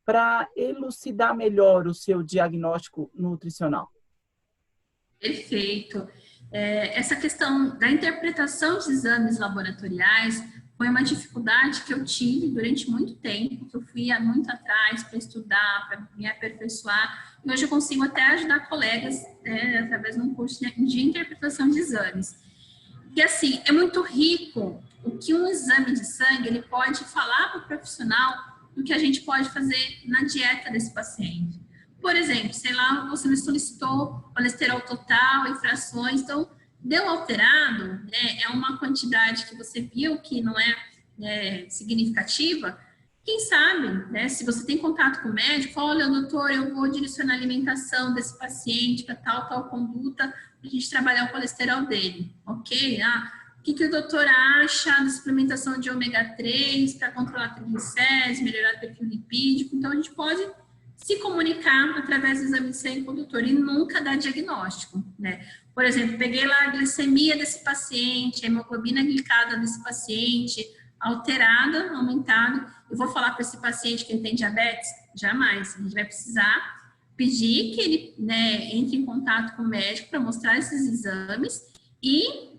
para elucidar melhor o seu diagnóstico nutricional? Perfeito. Essa questão da interpretação de exames laboratoriais foi uma dificuldade que eu tive durante muito tempo, que eu fui muito atrás para estudar, para me aperfeiçoar. E hoje eu consigo até ajudar colegas, através de um curso de interpretação de exames. E assim, é muito rico o que um exame de sangue ele pode falar para o profissional do que a gente pode fazer na dieta desse paciente. Por exemplo, sei lá, você me solicitou colesterol total, infrações, então deu alterado, né, é uma quantidade que você viu que não é significativa. Quem sabe, né, se você tem contato com o médico, olha, doutor, eu vou direcionar a alimentação desse paciente para tal conduta, para a gente trabalhar o colesterol dele, ok? O que o doutor acha da suplementação de ômega 3 para controlar triglicéridos, melhorar o perfil lipídico? Então, a gente pode se comunicar através do exame de sangue com o doutor e nunca dar diagnóstico, né? Por exemplo, peguei lá a glicemia desse paciente, a hemoglobina glicada desse paciente, alterada, aumentada. Eu vou falar para esse paciente que ele tem diabetes? Jamais. A gente vai precisar pedir que ele, né, entre em contato com o médico para mostrar esses exames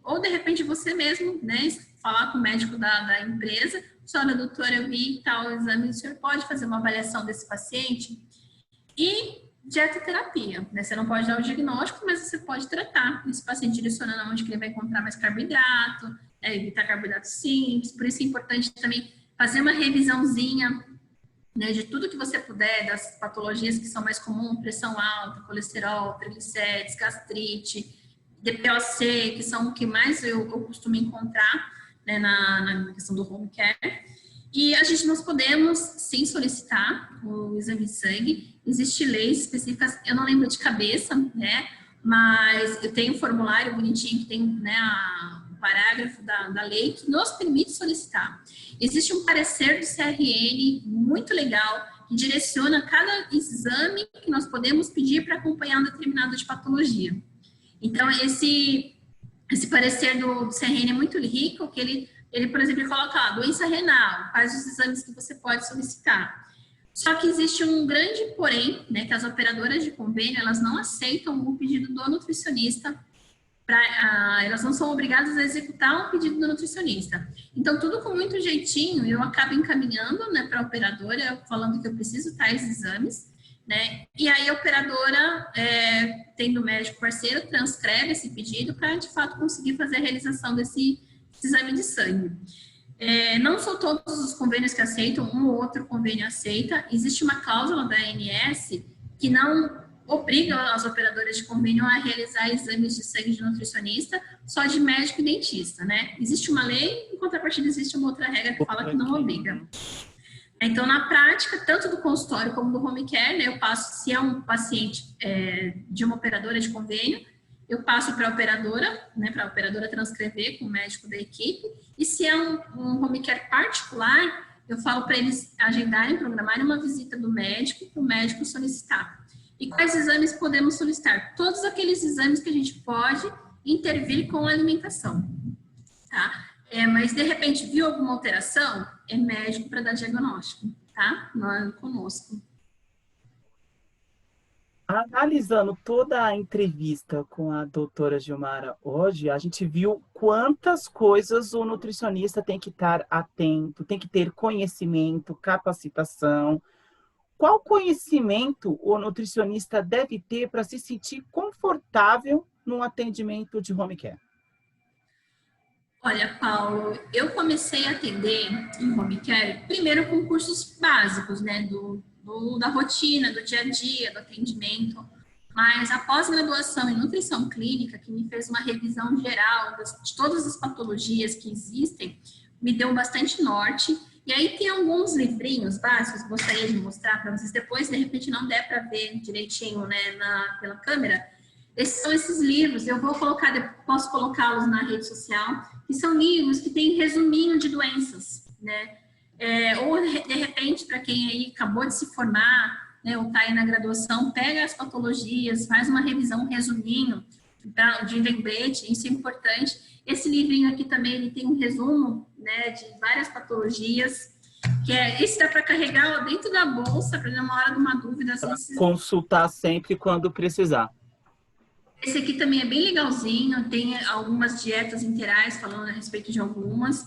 ou de repente você mesmo, né, falar com o médico da empresa, olha, doutora, eu vi tal exame, o senhor pode fazer uma avaliação desse paciente? E dietoterapia, né? Você não pode dar o diagnóstico, mas você pode tratar esse paciente direcionando onde que ele vai encontrar mais carboidrato, evitar carboidratos simples. Por isso é importante também fazer uma revisãozinha, né, de tudo que você puder, das patologias que são mais comuns, pressão alta, colesterol, triglicéridos, gastrite, DPOC, que são o que mais eu costumo encontrar, né, na questão do home care. E nós podemos, sim, solicitar o exame de sangue. Existem leis específicas, eu não lembro de cabeça, né? Mas eu tenho um formulário bonitinho que tem, né, o parágrafo da lei que nos permite solicitar. Existe um parecer do CRN muito legal que direciona cada exame que nós podemos pedir para acompanhar um determinado de patologia. Então, esse parecer do CRN é muito rico, que ele, por exemplo, coloca lá, doença renal, quais os exames que você pode solicitar. Só que existe um grande porém, né, que as operadoras de convênio, elas não aceitam o pedido do nutricionista, elas não são obrigadas a executar um pedido do nutricionista. Então, tudo com muito jeitinho, eu acabo encaminhando, né, para a operadora, falando que eu preciso tais exames, né, e aí a operadora, tendo médico parceiro, transcreve esse pedido para, de fato, conseguir fazer a realização desse exame de sangue. Não são todos os convênios que aceitam, um ou outro convênio aceita. Existe uma cláusula da ANS que não obriga as operadoras de convênio a realizar exames de sangue de nutricionista, só de médico e dentista, né? Existe uma lei, em contrapartida existe uma outra regra que fala que não obriga. Então, na prática, tanto do consultório como do home care, né, eu passo, se é um paciente de uma operadora de convênio, eu passo para a operadora, né, para a operadora transcrever com o médico da equipe, e se é um home care particular, eu falo para eles agendarem, programarem uma visita do médico, para o médico solicitar. E quais exames podemos solicitar? Todos aqueles exames que a gente pode intervir com a alimentação, tá? Mas, de repente, viu alguma alteração? É médico para dar diagnóstico, tá? Não é conosco. Analisando toda a entrevista com a doutora Gilmara hoje, a gente viu quantas coisas o nutricionista tem que estar atento, tem que ter conhecimento, capacitação. Qual conhecimento o nutricionista deve ter para se sentir confortável no atendimento de home care? Olha, Paulo, eu comecei a atender em home care primeiro com cursos básicos, né, da rotina, do dia a dia, do atendimento, mas a pós-graduação em nutrição clínica, que me fez uma revisão geral de todas as patologias que existem, me deu bastante norte. E aí tem alguns livrinhos básicos, gostaria de mostrar para vocês depois, de repente não der para ver direitinho, né, pela câmera. Esses são esses livros, eu vou colocar, posso colocá-los na rede social, que são livros que têm resuminho de doenças, né? Ou, de repente, para quem aí acabou de se formar, né, ou está aí na graduação, pega as patologias, faz uma revisão, um resuminho de lembrete, isso é importante. Esse livrinho aqui também, ele tem um resumo, né, de várias patologias, que esse dá para carregar dentro da bolsa, para na hora de uma dúvida. Consultar sempre quando precisar. Esse aqui também é bem legalzinho, tem algumas dietas interais falando a respeito de algumas.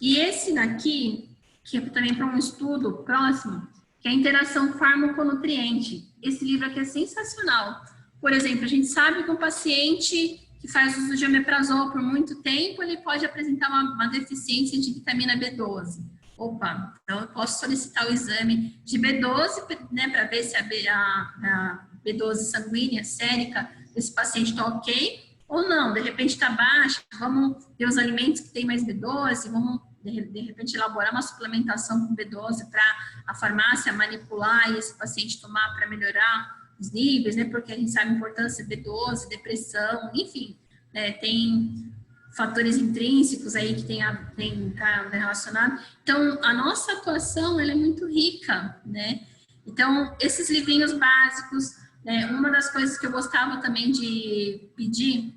E esse daqui, que é também para um estudo próximo, que é a interação fármaco-nutriente. Esse livro aqui é sensacional. Por exemplo, a gente sabe que um paciente que faz uso de omeprazol por muito tempo, ele pode apresentar uma deficiência de vitamina B12. Opa, então eu posso solicitar o exame de B12, né, para ver se a B12 sanguínea, sérica, esse paciente está ok ou não, de repente está baixa, vamos ver os alimentos que tem mais B12, vamos de repente elaborar uma suplementação com B12 para a farmácia manipular e esse paciente tomar para melhorar os níveis, né, porque a gente sabe a importância de B12, depressão, enfim, né, tem fatores intrínsecos aí que tá relacionado. Então, a nossa atuação, ela é muito rica, né, então, esses livrinhos básicos, uma das coisas que eu gostava também de pedir,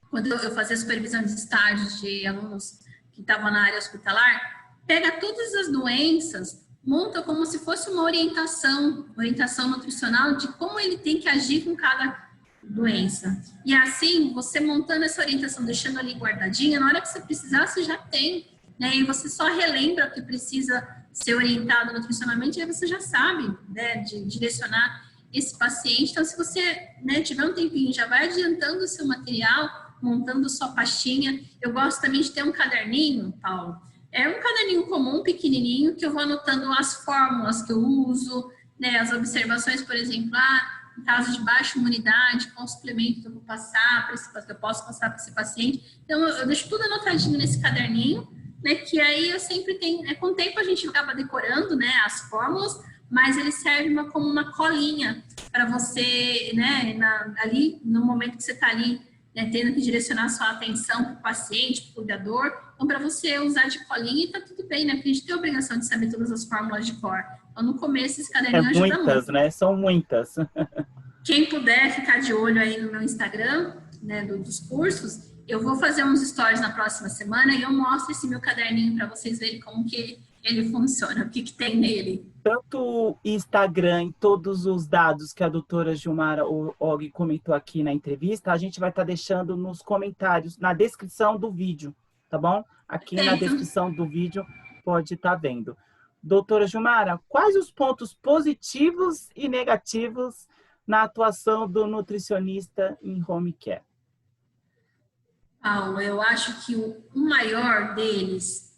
quando eu fazia supervisão de estágios de alunos que estavam na área hospitalar, pega todas as doenças, monta como se fosse uma orientação nutricional de como ele tem que agir com cada doença. E assim, você montando essa orientação, deixando ali guardadinha, na hora que você precisar, você já tem, né? E você só relembra o que precisa ser orientado nutricionalmente, aí você já sabe, né, de direcionar esse paciente. Então, se você, né, tiver um tempinho, já vai adiantando o seu material, montando sua pastinha. Eu gosto também de ter um caderninho, Paulo. É um caderninho comum, pequenininho, que eu vou anotando as fórmulas que eu uso, né, as observações, por exemplo, em caso de baixa imunidade, qual suplemento que eu vou passar, que eu posso passar para esse paciente. Então, eu deixo tudo anotadinho nesse caderninho, né, que aí eu sempre tenho, com o tempo a gente acaba decorando, né, as fórmulas, mas ele serve como uma colinha para você, né, ali no momento que você está ali, né, tendo que direcionar sua atenção para o paciente, para o cuidador, então para você usar de colinha e tá tudo bem, né, porque a gente tem a obrigação de saber todas as fórmulas de cor. Então no começo esse caderninho ajuda muito. Muitas, né? São muitas. Quem puder ficar de olho aí no meu Instagram, né, dos cursos, eu vou fazer uns stories na próxima semana e eu mostro esse meu caderninho para vocês verem como que ele funciona, o que tem nele. Tanto o Instagram e todos os dados que a doutora Gilmara Og comentou aqui na entrevista, a gente vai estar deixando nos comentários, na descrição do vídeo, tá bom? Aqui na descrição do vídeo pode estar vendo. Doutora Gilmara, quais os pontos positivos e negativos na atuação do nutricionista em home care? Paulo, eu acho que o maior deles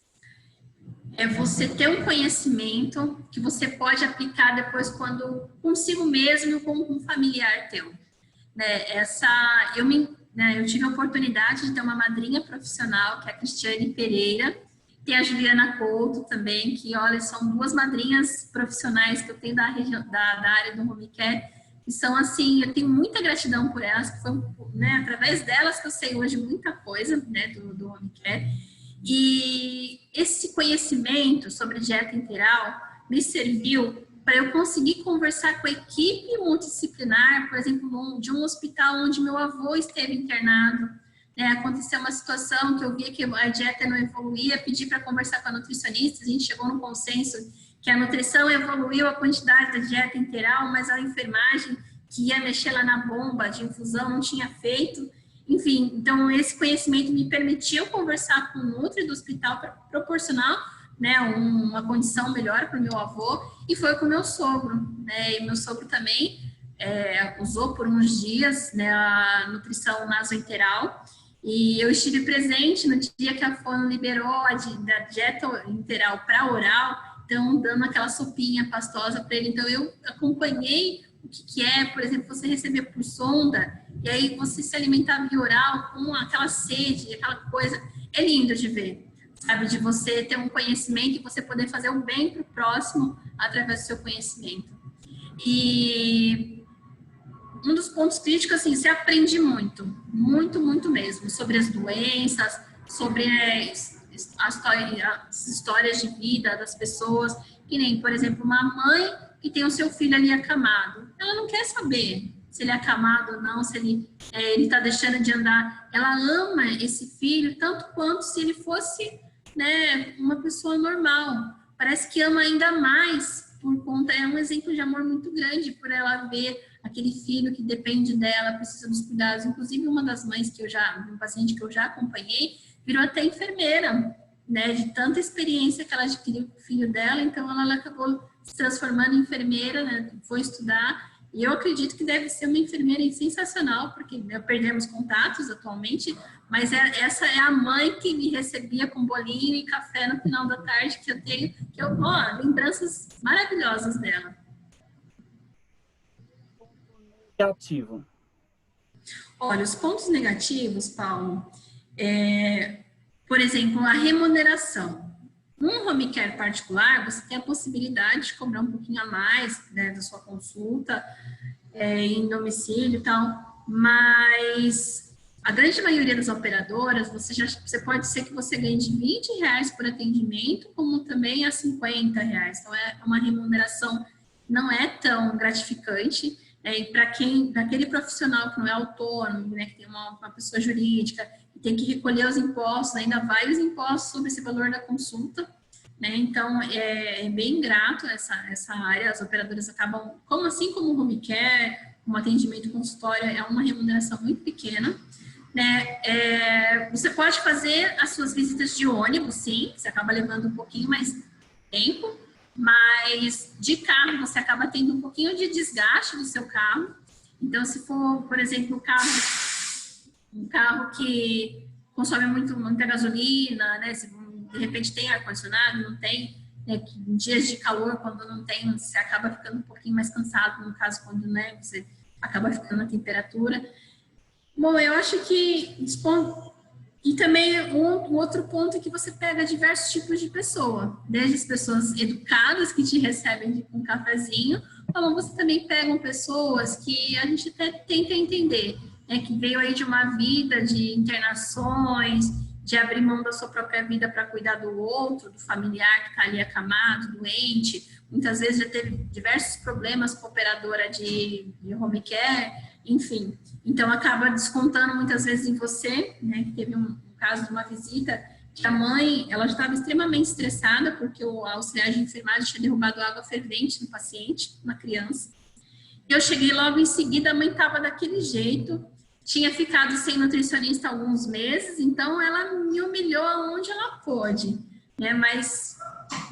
é você ter um conhecimento que você pode aplicar depois quando consigo mesmo com um familiar teu. Né, eu tive a oportunidade de ter uma madrinha profissional, que é a Cristiane Pereira, Tem a Juliana Couto também, que, olha, são duas madrinhas profissionais que eu tenho da área do home care, que são, assim, eu tenho muita gratidão por elas, que foi, né, através delas que eu sei hoje muita coisa, né, do home care. E esse conhecimento sobre dieta integral me serviu para eu conseguir conversar com a equipe multidisciplinar, por exemplo, de um hospital onde meu avô esteve internado. Aconteceu uma situação que eu via que a dieta não evoluía, pedi para conversar com a nutricionista, a gente chegou no consenso que a nutrição evoluiu a quantidade da dieta integral, mas a enfermagem que ia mexer lá na bomba de infusão não tinha feito. Enfim, então esse conhecimento me permitiu conversar com o nutri do hospital para proporcionar, né, uma condição melhor para o meu avô, e foi com o meu sogro, né, e meu sogro também usou por uns dias, né, a nutrição nasoenteral, e eu estive presente no dia que a Fono liberou da dieta integral para oral, então dando aquela sopinha pastosa para ele. Então eu acompanhei o que é, por exemplo, você receber por sonda, e aí você se alimentar via oral com aquela sede, aquela coisa. É lindo de ver, sabe? De você ter um conhecimento e você poder fazer o bem para o próximo através do seu conhecimento. E um dos pontos críticos, assim, você aprende muito, muito, muito mesmo, sobre as doenças, sobre as histórias de vida das pessoas, que nem, por exemplo, uma mãe que tem o seu filho ali acamado, ela não quer saber se ele é acamado ou não, se ele está deixando de andar, ela ama esse filho tanto quanto se ele fosse, né, uma pessoa normal, parece que ama ainda mais, por conta, é um exemplo de amor muito grande, por ela ver aquele filho que depende dela, precisa dos cuidados. Inclusive, uma das mães um paciente que eu já acompanhei, virou até enfermeira, né, de tanta experiência que ela adquiriu com o filho dela, então ela acabou se transformando em enfermeira, né, foi estudar, e eu acredito que deve ser uma enfermeira sensacional, porque perdemos contatos atualmente, mas essa é a mãe que me recebia com bolinho e café no final da tarde, que eu tenho, lembranças maravilhosas dela. Negativo. Olha, os pontos negativos, Paulo, por exemplo, a remuneração. Num home care particular, você tem a possibilidade de cobrar um pouquinho a mais, né, da sua consulta em domicílio e tal, mas a grande maioria das operadoras, você pode ser que você ganhe de R$20 por atendimento, como também a R$50. Então, é uma remuneração não é tão gratificante. E para aquele profissional que não é autônomo, né, que tem uma pessoa jurídica, que tem que recolher os impostos, ainda vai os impostos sobre esse valor da consulta, né? Então é bem ingrato essa área. As operadoras acabam, assim como o home care, como atendimento consultório, é uma remuneração muito pequena, né? Você pode fazer as suas visitas de ônibus, sim, você acaba levando um pouquinho mais tempo, mas de carro você acaba tendo um pouquinho de desgaste do seu carro. Então, se for, por exemplo, um carro que consome muita gasolina, né? Se de repente tem ar-condicionado, não tem, né? Em dias de calor, quando não tem, você acaba ficando um pouquinho mais cansado, no caso, quando, né, você acaba ficando a temperatura. Bom, eu acho que e também um outro ponto é que você pega diversos tipos de pessoa, desde as pessoas educadas que te recebem com um cafezinho, como você também pega pessoas que a gente até tenta entender, né, que veio aí de uma vida de internações, de abrir mão da sua própria vida para cuidar do outro, do familiar que está ali acamado, doente, muitas vezes já teve diversos problemas com a operadora de home care, enfim. Então, acaba descontando muitas vezes em você, né? Teve um caso de uma visita que a mãe, ela estava extremamente estressada porque o auxiliar de enfermagem tinha derrubado água fervente no paciente, na criança. E eu cheguei logo em seguida, a mãe estava daquele jeito, tinha ficado sem nutricionista há alguns meses, então ela me humilhou aonde ela pôde, né? Mas,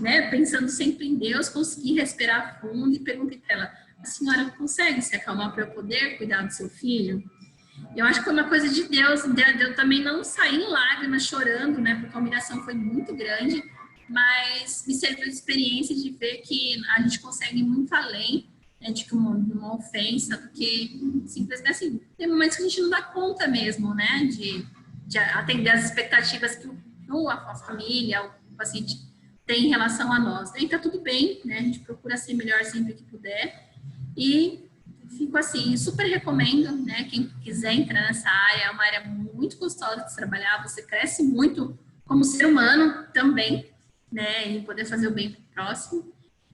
né, pensando sempre em Deus, consegui respirar fundo e perguntei para ela: a senhora consegue se acalmar para eu poder cuidar do seu filho? Eu acho que foi uma coisa de Deus, de eu também não sair em lágrimas chorando, né, porque a humilhação foi muito grande, mas me serviu de experiência de ver que a gente consegue ir muito além, né, de uma ofensa, do que simplesmente assim, tem momentos que a gente não dá conta mesmo, né, de atender as expectativas que a família, o paciente tem em relação a nós. E tá tudo bem, né? A gente procura ser melhor sempre que puder. E fico assim, super recomendo, né? Quem quiser entrar nessa área, é uma área muito gostosa de se trabalhar, você cresce muito como ser humano também, né? E poder fazer o bem pro próximo.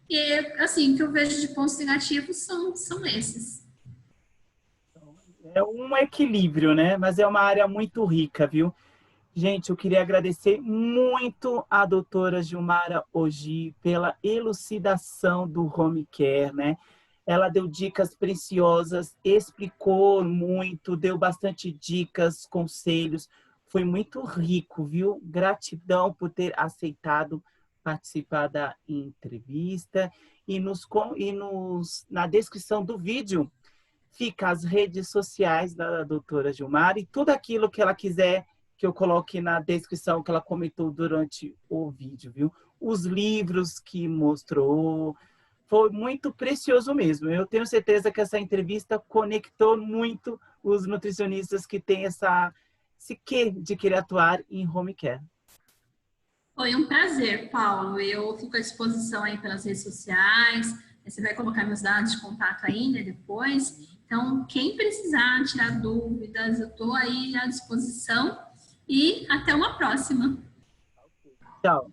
E, assim, o que eu vejo de pontos negativos são esses. É um equilíbrio, né? Mas é uma área muito rica, viu? Gente, eu queria agradecer muito a doutora Gilmara Ogi pela elucidação do home care, né? Ela deu dicas preciosas, explicou muito, deu bastante dicas, conselhos. Foi muito rico, viu? Gratidão por ter aceitado participar da entrevista. Na descrição do vídeo fica as redes sociais da doutora Gilmara e tudo aquilo que ela quiser que eu coloque na descrição que ela comentou durante o vídeo, viu? Os livros que mostrou, foi muito precioso mesmo. Eu tenho certeza que essa entrevista conectou muito os nutricionistas que têm esse quê de querer atuar em home care. Foi um prazer, Paulo. Eu fico à disposição aí pelas redes sociais. Você vai colocar meus dados de contato aí, né, depois. Então, quem precisar tirar dúvidas, eu estou aí à disposição. E até uma próxima. Tchau.